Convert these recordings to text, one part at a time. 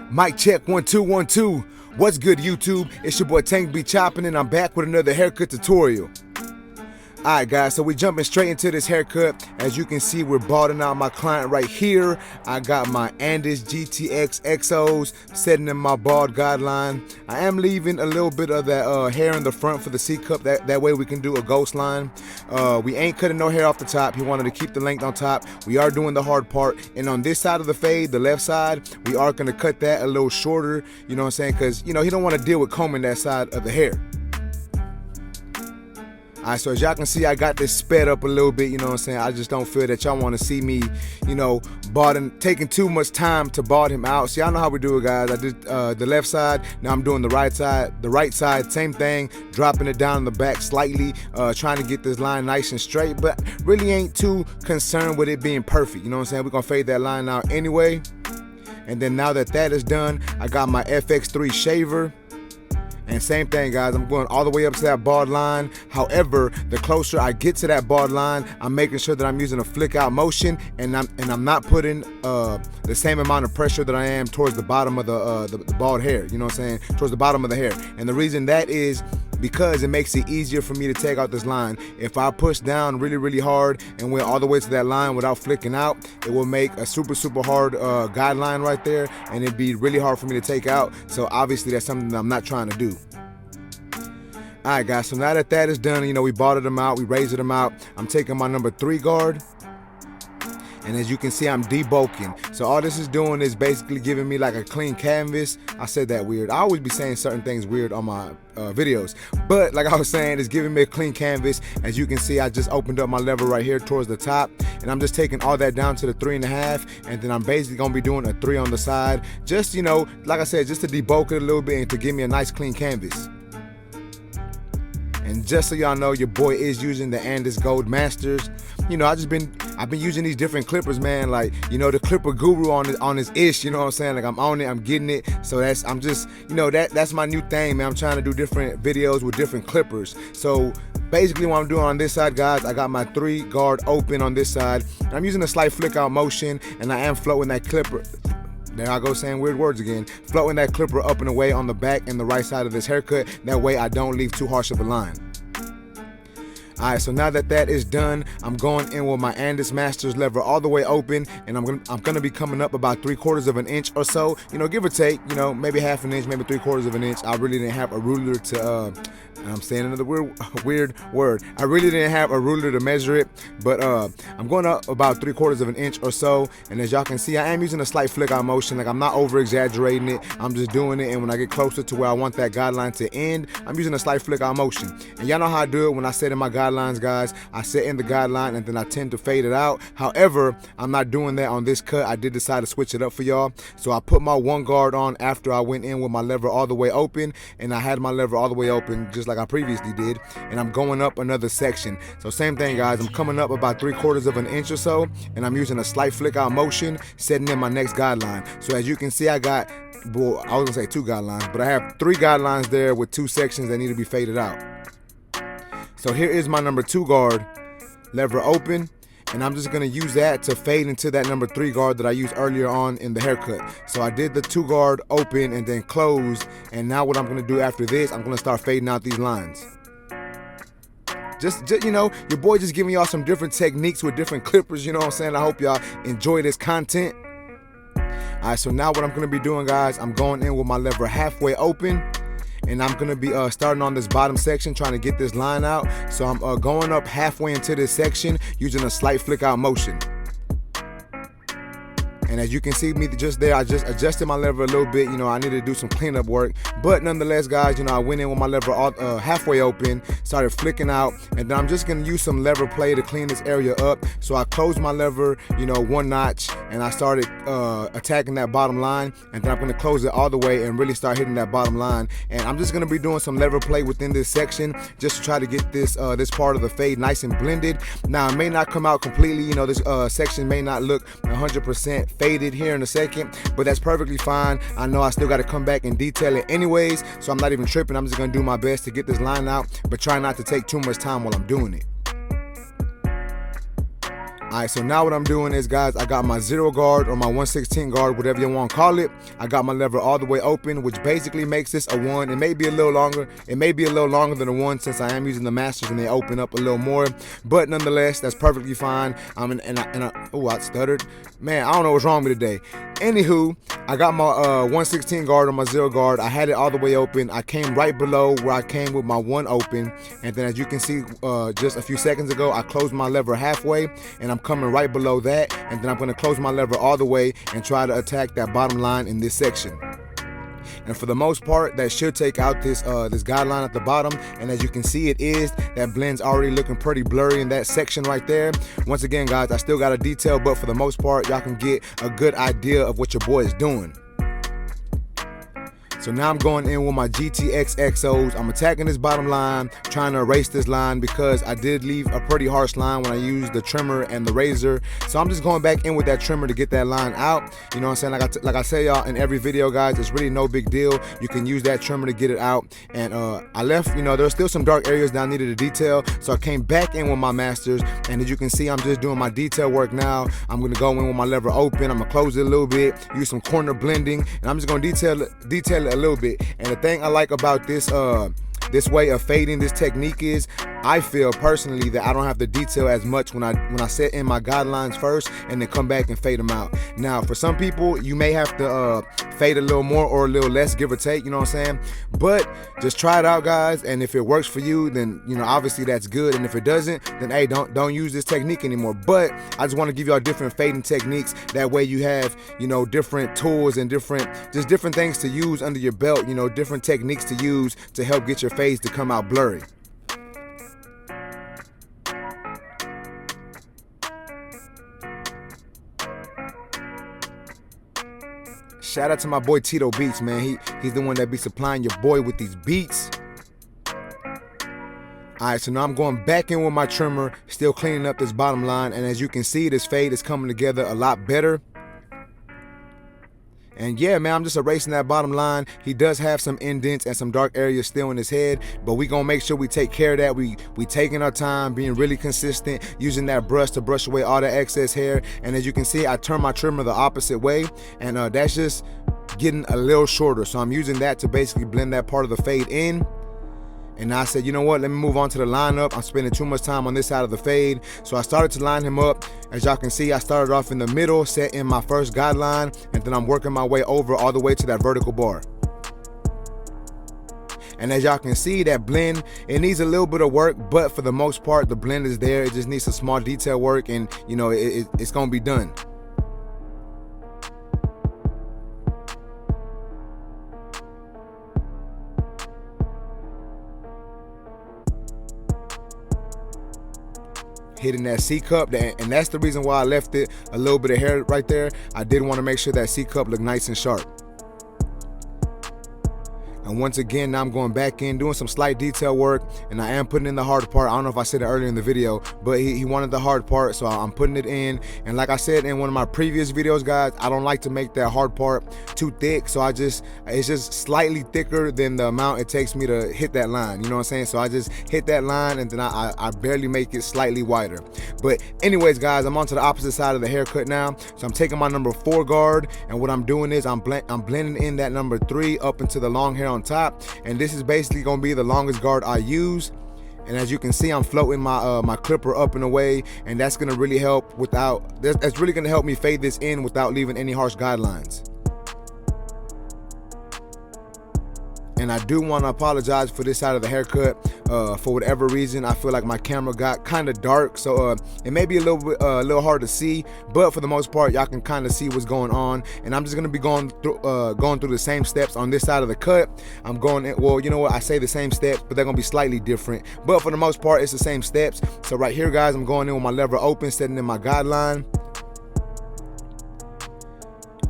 Mic check 1 2 1 2. What's good, YouTube? It's your boy Tank B Chopping, and I'm back with another haircut tutorial. Alright guys, so we jumping straight into this haircut. As you can see, we're balding out my client right here. I got my Andis GTX XOs setting in my bald guideline. I am leaving a little bit of that hair in the front for the C cup. That way we can do a ghost line. We ain't cutting no hair off the top. He wanted to keep the length on top. We are doing the hard part. And on this side of the fade, the left side, we are going to cut that a little shorter. You know what I'm saying? Because, you know, he don't want to deal with combing that side of the hair. Alright, so as y'all can see, I got this sped up a little bit, you know what I'm saying? I just don't feel that y'all want to see me, you know, taking too much time to bald him out. So y'all know how we do it, guys. I did the left side, now I'm doing the right side. The right side, same thing, dropping it down in the back slightly, trying to get this line nice and straight, but really ain't too concerned with it being perfect, you know what I'm saying? We're going to fade that line out anyway. And then now that that is done, I got my FX3 shaver. And same thing, guys, I'm going all the way up to that bald line. However, the closer I get to that bald line, I'm making sure that I'm using a flick out motion, and I'm not putting the same amount of pressure that I am towards the bottom of the bald hair, you know what I'm saying, towards the bottom of the hair. And the reason that is because it makes it easier for me to take out this line. If I push down really hard and went all the way to that line without flicking out, it will make a super hard guideline right there, and it'd be really hard for me to take out. So obviously that's something that I'm not trying to do. Alright guys, so now that that is done, you know, we balded them out, we raised them out. I'm taking my number 3 guard. And as you can see, I'm debulking. So all this is doing is basically giving me like a clean canvas. I said that weird. I always be saying certain things weird on my videos. But like I was saying, it's giving me a clean canvas. As you can see, I just opened up my lever right here towards the top. And I'm just taking all that down to the 3.5. And then I'm basically going to be doing a 3 on the side. Just, you know, like I said, just to debulk it a little bit and to give me a nice clean canvas. And just so y'all know, your boy is using the Andis Gold Masters. You know, I've been using these different clippers, man. Like, you know, the clipper guru on his ish, you know what I'm saying? Like, I'm on it, I'm getting it. So I'm just, you know, that's my new thing, man. I'm trying to do different videos with different clippers. So basically what I'm doing on this side, guys, I got my 3 guard open on this side. And I'm using a slight flick out motion, and I am floating that clipper. There I go saying weird words again. Floating that clipper up and away on the back and the right side of this haircut. That way I don't leave too harsh of a line. Alright, so now that that is done, I'm going in with my Andis Masters lever all the way open, and I'm gonna be coming up about 3/4 of an inch or so, you know, give or take, you know, maybe half an inch, maybe 3/4 of an inch. I really didn't have a ruler to I'm saying another weird word. I really didn't have a ruler to measure it, but I'm going up about 3/4 of an inch or so. And as y'all can see, I am using a slight flick out motion. Like, I'm not over exaggerating it. I'm just doing it. And when I get closer to where I want that guideline to end, I'm using a slight flick out motion. And y'all know how I do it when I set in my guidelines, guys. I set in the guideline and then I tend to fade it out. However, I'm not doing that on this cut. I did decide to switch it up for y'all. So I put my 1 guard on after I went in with my lever all the way open, and I had my lever all the way open just like I previously did, and I'm going up another section. So same thing, guys, I'm coming up about 3/4 of an inch or so, and I'm using a slight flick out motion, setting in my next guideline. So as you can see, I got, well, I was gonna say 2 guidelines, but I have 3 guidelines there with 2 sections that need to be faded out. So here is my number 2 guard, lever open, and I'm just gonna use that to fade into that number 3 guard that I used earlier on in the haircut. So I did the 2 guard open and then close, and now what I'm gonna do after this, I'm gonna start fading out these lines. Just you know, your boy just giving y'all some different techniques with different clippers, you know what I'm saying? I hope y'all enjoy this content. Alright, so now what I'm gonna be doing, guys, I'm going in with my lever halfway open, and I'm gonna be starting on this bottom section, trying to get this line out. So I'm going up halfway into this section using a slight flick out motion. And as you can see me just there, I just adjusted my lever a little bit. You know, I needed to do some cleanup work. But nonetheless, guys, you know, I went in with my lever halfway open, started flicking out, and then I'm just going to use some lever play to clean this area up. So I closed my lever, you know, 1 notch, and I started attacking that bottom line. And then I'm going to close it all the way and really start hitting that bottom line. And I'm just going to be doing some lever play within this section just to try to get this this part of the fade nice and blended. Now, it may not come out completely. You know, this section may not look 100% faded here in a second, but that's perfectly fine. I know I still got to come back and detail it anyways, so I'm not even tripping. I'm just gonna do my best to get this line out, but try not to take too much time while I'm doing it. Alright, so now what I'm doing is, guys, I got my 0 guard or my 1/16 guard, whatever you want to call it. I got my lever all the way open, which basically makes this a 1. It may be a little longer. It may be a little longer than a 1 since I am using the masters and they open up a little more. But nonetheless, that's perfectly fine. I stuttered. Man, I don't know what's wrong with me today. Anywho, I got my 1/16 guard on my 0 guard. I had it all the way open. I came right below where I came with my 1 open. And then as you can see just a few seconds ago, I closed my lever halfway and I'm coming right below that. And then I'm going to close my lever all the way and try to attack that bottom line in this section. And for the most part, that should take out this guideline at the bottom. And as you can see, it is. That blend's already looking pretty blurry in that section right there. Once again, guys, I still got a detail, but for the most part, y'all can get a good idea of what your boy is doing. So now I'm going in with my GTX XOs. I'm attacking this bottom line, trying to erase this line because I did leave a pretty harsh line when I used the trimmer and the razor. So I'm just going back in with that trimmer to get that line out. You know what I'm saying? Like I say, y'all, in every video, guys, it's really no big deal. You can use that trimmer to get it out. And I left, there's still some dark areas that I needed to detail. So I came back in with my masters. And as you can see, I'm just doing my detail work now. I'm going to go in with my lever open. I'm going to close it a little bit, use some corner blending. And I'm just going to detail it a little bit. And the thing I like about this way of fading, this technique, is I feel personally that I don't have to detail as much when I set in my guidelines first and then come back and fade them out. Now, for some people, you may have to fade a little more or a little less, give or take, you know what I'm saying? But just try it out, guys, and if it works for you, then obviously that's good. And if it doesn't, then hey, don't use this technique anymore. But I just want to give y'all different fading techniques. That way you have, different tools and different things to use under your belt, different techniques to use to help get your fades to come out blurry. Shout out to my boy Tito Beats, man. He's the one that be supplying your boy with these beats. Alright, so now I'm going back in with my trimmer, still cleaning up this bottom line. And as you can see, this fade is coming together a lot better. And yeah, man, I'm just erasing that bottom line. He does have some indents and some dark areas still in his head, but we gonna make sure we take care of that. We taking our time, being really consistent, using that brush to brush away all the excess hair. And as you can see, I turn my trimmer the opposite way, and that's just getting a little shorter. So I'm using that to basically blend that part of the fade in. And I said, you know what, let me move on to the lineup. I'm spending too much time on this side of the fade. So I started to line him up. As y'all can see, I started off in the middle, set in my first guideline, and then I'm working my way over all the way to that vertical bar. And as y'all can see, that blend, it needs a little bit of work, but for the most part, the blend is there. It just needs some small detail work, and it's gonna be done. Hitting that C cup, and that's the reason why I left it a little bit of hair right there. I did want to make sure that C cup looked nice and sharp. And once again, now I'm going back in, doing some slight detail work, and I am putting in the hard part. I don't know if I said it earlier in the video, but he wanted the hard part, so I'm putting it in. And like I said in one of my previous videos, guys, I don't like to make that hard part too thick, so it's just slightly thicker than the amount it takes me to hit that line, you know what I'm saying? So I just hit that line, and then I barely make it slightly wider. But anyways, guys, I'm on to the opposite side of the haircut now. So I'm taking my number 4 guard, and what I'm doing is I'm blending in that number 3 up into the long hair on top, and this is basically gonna be the longest guard I use. And as you can see, I'm floating my clipper up and away, and that's gonna really help that's really gonna help me fade this in without leaving any harsh guidelines. And I do want to apologize for this side of the haircut. For whatever reason, I feel like my camera got kind of dark, so it may be a little hard to see, but for the most part, y'all can kind of see what's going on. And I'm just gonna be going through the same steps on this side of the cut. I'm going in, well, you know what? I say the same steps, but they're gonna be slightly different. But for the most part, it's the same steps. So right here, guys, I'm going in with my lever open, setting in my guideline.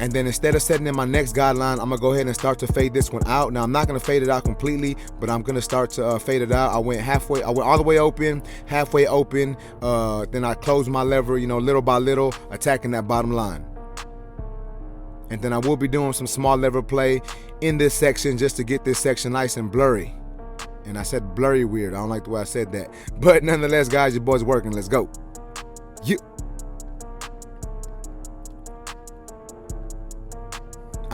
And then instead of setting in my next guideline, I'm gonna go ahead and start to fade this one out. Now I'm not gonna fade it out completely, but I'm gonna start to fade it out. I went all the way open, halfway open. Then I closed my lever, little by little, attacking that bottom line. And then I will be doing some small lever play in this section just to get this section nice and blurry. And I said blurry weird. I don't like the way I said that. But nonetheless, guys, your boy's working. Let's go. Yeah.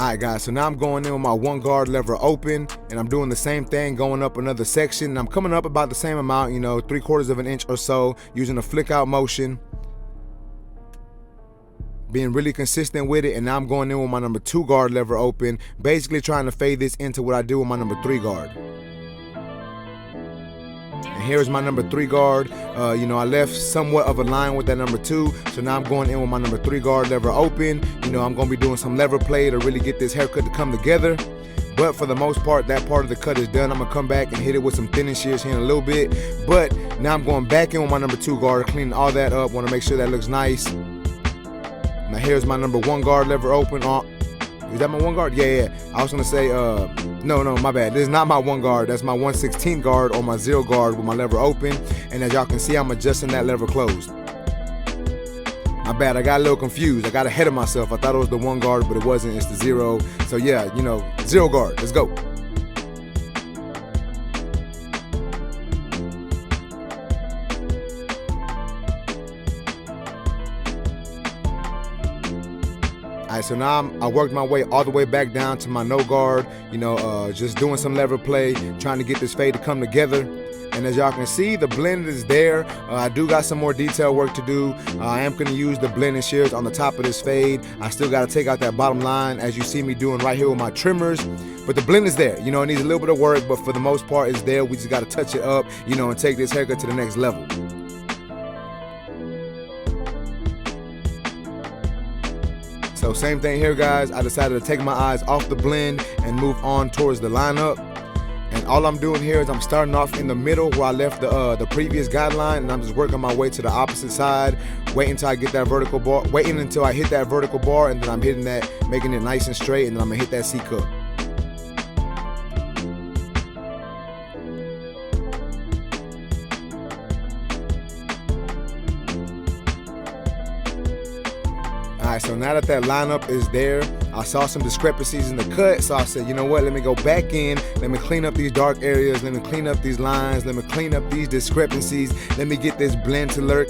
Alright guys, so now I'm going in with my one guard lever open, and I'm doing the same thing, going up another section, and I'm coming up about the same amount, 3/4 of an inch or so, using a flick out motion, being really consistent with it. And now I'm going in with my number 2 guard lever open, basically trying to fade this into what I do with my number 3 guard. And here's my number 3 guard. I left somewhat of a line with that number 2, so now I'm going in with my number 3 guard lever open. I'm going to be doing some lever play to really get this haircut to come together. But for the most part, that part of the cut is done. I'm going to come back and hit it with some thinning shears here in a little bit. But now I'm going back in with my number 2 guard, cleaning all that up. Want to make sure that looks nice. Now here's my number 1 guard lever open. Is that my 1 guard? Yeah. I was gonna say, no, my bad. This is not my 1 guard. That's my 1/16 guard or my 0 guard with my lever open. And as y'all can see, I'm adjusting that lever closed. My bad, I got a little confused. I got ahead of myself. I thought it was the 1 guard, but it wasn't. It's the 0. So yeah, 0 guard. Let's go. Alright, so now I worked my way all the way back down to my no guard, just doing some lever play, trying to get this fade to come together. And as y'all can see, the blend is there. I do got some more detail work to do. I am going to use the blend and shears on the top of this fade. I still got to take out that bottom line, as you see me doing right here with my trimmers. But the blend is there. It needs a little bit of work, but for the most part, it's there. We just got to touch it up, and take this haircut to the next level. So same thing here, guys. I decided to take my eyes off the blend and move on towards the lineup. And all I'm doing here is I'm starting off in the middle where I left the previous guideline, and I'm just working my way to the opposite side, waiting until I get that vertical bar, waiting until I hit that vertical bar, and then I'm hitting that, making it nice and straight, and then I'm gonna hit that C-cup. Alright, so now that lineup is there, I saw some discrepancies in the cut, so I said, you know what, let me go back in, let me clean up these dark areas, let me clean up these lines, let me clean up these discrepancies, let me get this blend to look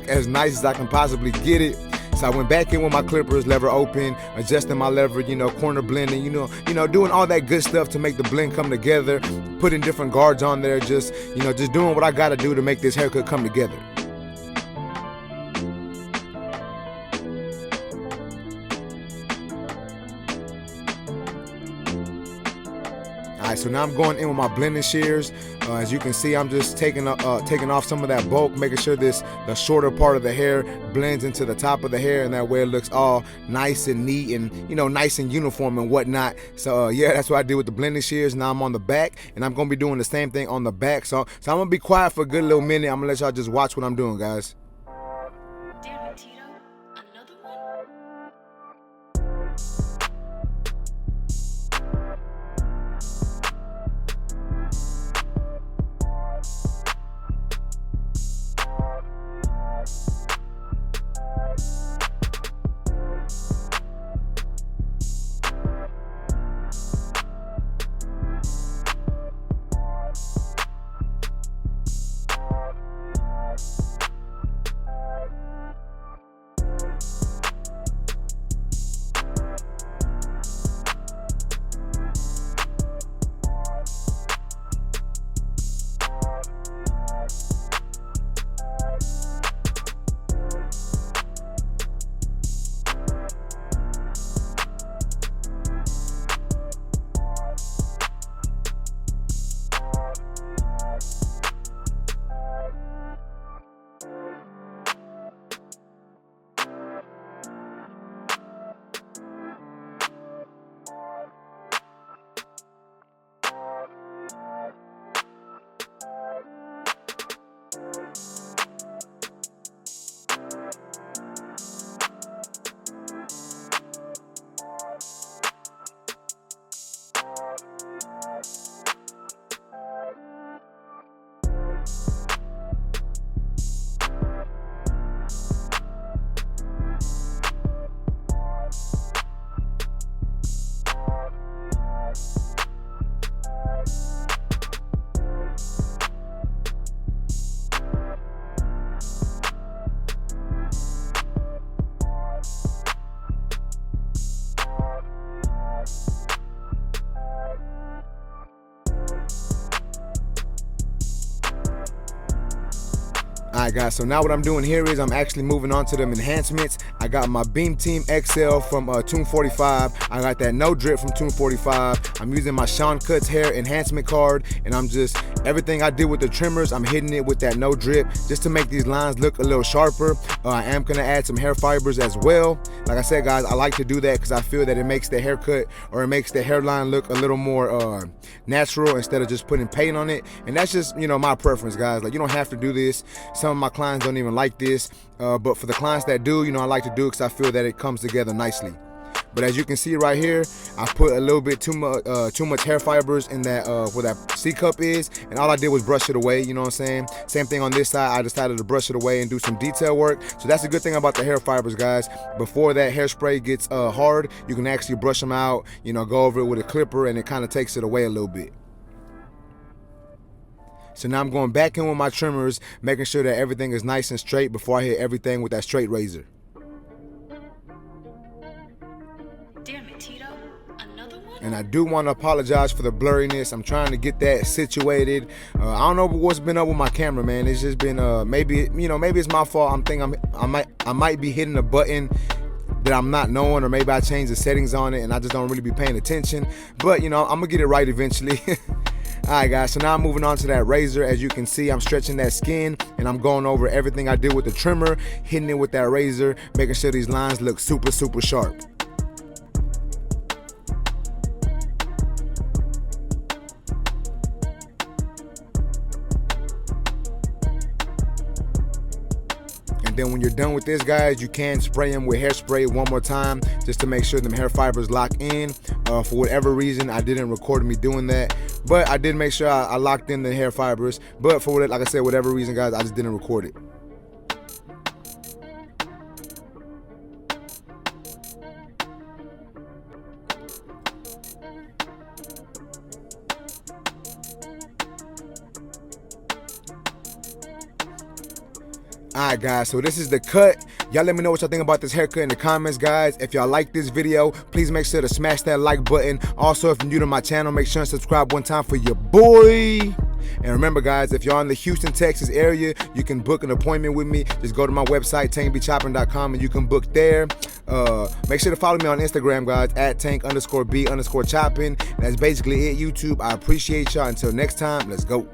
as nice as I can possibly get it. So I went back in with my clippers, lever open, adjusting my lever, corner blending, doing all that good stuff to make the blend come together, putting different guards on there, just doing what I gotta do to make this haircut come together. Alright, so now I'm going in with my blending shears. As you can see, I'm just taking off some of that bulk, making sure the shorter part of the hair blends into the top of the hair, and that way it looks all nice and neat and nice and uniform and whatnot. So yeah, that's what I did with the blending shears. Now I'm on the back, and I'm gonna be doing the same thing on the back. So I'm gonna be quiet for a good little minute. I'm gonna let y'all just watch what I'm doing, guys. Damn it, Tito. Another one? Alright guys, so now what I'm doing here is I'm actually moving on to them enhancements. I got my Beam Team XL from Tune 45. I got that No Drip from Tune 45. I'm using my Sean Cuts hair enhancement card, and I'm just, everything I did with the trimmers, I'm hitting it with that No Drip just to make these lines look a little sharper. I am gonna add some hair fibers as well. Like I said guys, I like to do that because I feel that it makes the haircut, or it makes the hairline look a little more natural instead of just putting paint on it. And that's just, you know, my preference guys. Like, you don't have to do this. Some of my clients don't even like this, but for the clients that do, you know, I like to do it because I feel that it comes together nicely. But as you can see right here, I put a little bit too much hair fibers in that where that C cup is, and all I did was brush it away. You know what I'm saying? Same thing on this side. I decided to brush it away and do some detail work. So that's a good thing about the hair fibers, guys. Before that hairspray gets hard, you can actually brush them out. You know, go over it with a clipper, and it kind of takes it away a little bit. So now I'm going back in with my trimmers, making sure that everything is nice and straight before I hit everything with that straight razor. Damn it, Tito. Another one? And I do want to apologize for the blurriness. I'm trying to get that situated. I don't know what's been up with my camera, man. It's just been maybe it's my fault. I might be hitting a button that I'm not knowing, or maybe I changed the settings on it and I just don't really be paying attention. But you know, I'm gonna get it right eventually. Alright guys, so now I'm moving on to that razor. As you can see, I'm stretching that skin and I'm going over everything I did with the trimmer, hitting it with that razor, making sure these lines look super sharp. Then when you're done with this guys, you can spray them with hairspray one more time just to make sure them hair fibers lock in. For whatever reason, I didn't record me doing that, but I did make sure I locked in the hair fibers. But for like I said, whatever reason guys, I just didn't record it. Alright guys, so this is the cut. Y'all let me know what y'all think about this haircut in the comments, guys. If y'all like this video, please make sure to smash that like button. Also, if you're new to my channel, make sure and subscribe one time for your boy. And remember guys, if y'all in the Houston, Texas area, you can book an appointment with me. Just go to my website, tankbchopping.com, and you can book there. Make sure to follow me on Instagram, guys, at tank_b_chopping. That's basically it, YouTube. I appreciate y'all. Until next time, let's go.